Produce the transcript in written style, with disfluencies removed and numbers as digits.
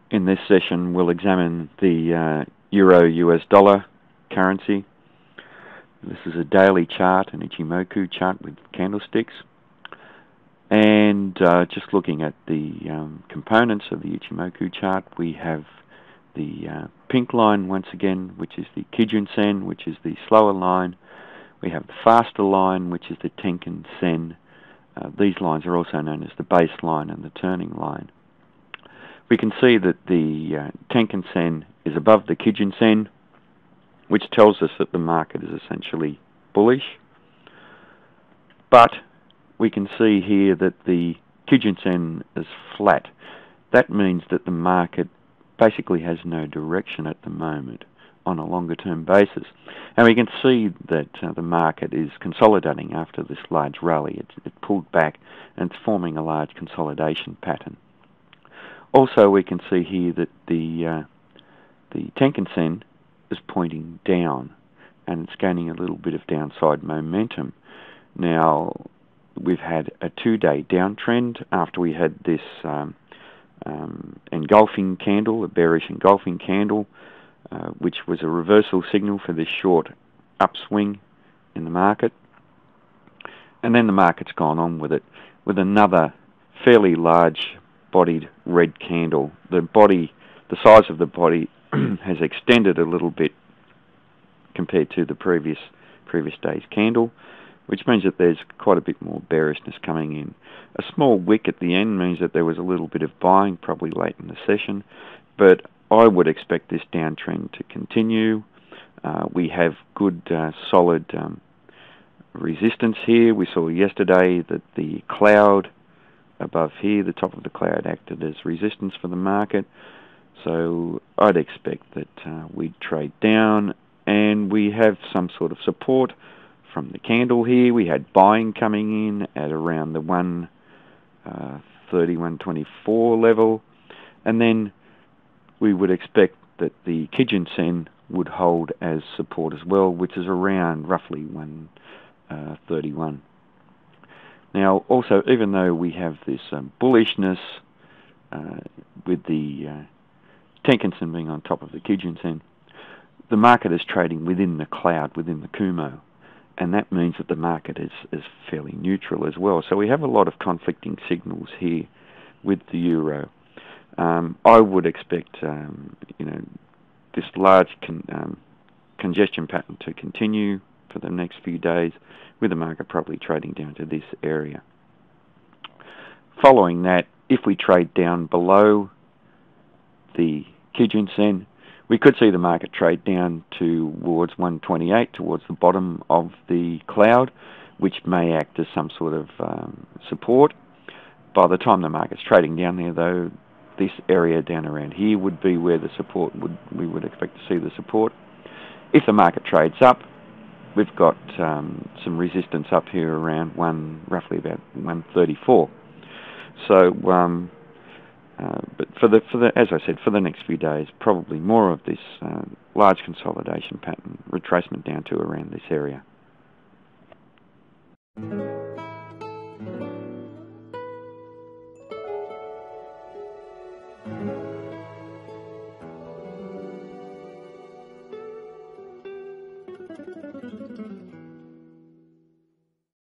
In this session, we'll examine the Euro-US dollar currency. This is a daily chart, an Ichimoku chart with candlesticks. And just looking at the components of the Ichimoku chart, we have the pink line once again, which is the Kijun Sen, which is the slower line. We have the faster line, which is the Tenkan Sen. These lines are also known as the base line and the turning line. We can see that the Tenkan Sen is above the Kijun Sen, which tells us that the market is essentially bullish. But we can see here that the Kijun Sen is flat. That means that the market basically has no direction at the moment on a longer term basis. And we can see that the market is consolidating after this large rally. It pulled back and it's forming a large consolidation pattern. Also, we can see here that the Tenkan Sen is pointing down, and it's gaining a little bit of downside momentum. Now, we've had a 2-day downtrend after we had this engulfing candle, a bearish engulfing candle, which was a reversal signal for this short upswing in the market. And then the market's gone on with it with another fairly large bodied red candle. The size of the body has extended a little bit compared to the previous day's candle, which means that there's quite a bit more bearishness coming in. A small wick at the end means that there was a little bit of buying probably late in the session, but I would expect this downtrend to continue. We have good solid resistance here. We saw yesterday that the cloud above here, the top of the cloud, acted as resistance for the market. So I'd expect that we'd trade down, and we have some sort of support from the candle here. We had buying coming in at around the 130-124 level, and then we would expect that the Kijun Sen would hold as support as well, which is around roughly 131. Now, also, even though we have this bullishness with the Tenkan Sen being on top of the Kijun Sen, the market is trading within the cloud, within the Kumo, and that means that the market is fairly neutral as well. So we have a lot of conflicting signals here with the euro. I would expect this large congestion pattern to continue for the next few days, with the market probably trading down to this area. Following that, if we trade down below the Kijun Sen, we could see the market trade down towards 128, towards the bottom of the cloud, which may act as some sort of support. By the time the market's trading down there, though, this area down around here would be where the support we would expect to see the support. If the market trades up, we've got some resistance up here around roughly about 134. So, but as I said, for the next few days, probably more of this large consolidation pattern, retracement down to around this area.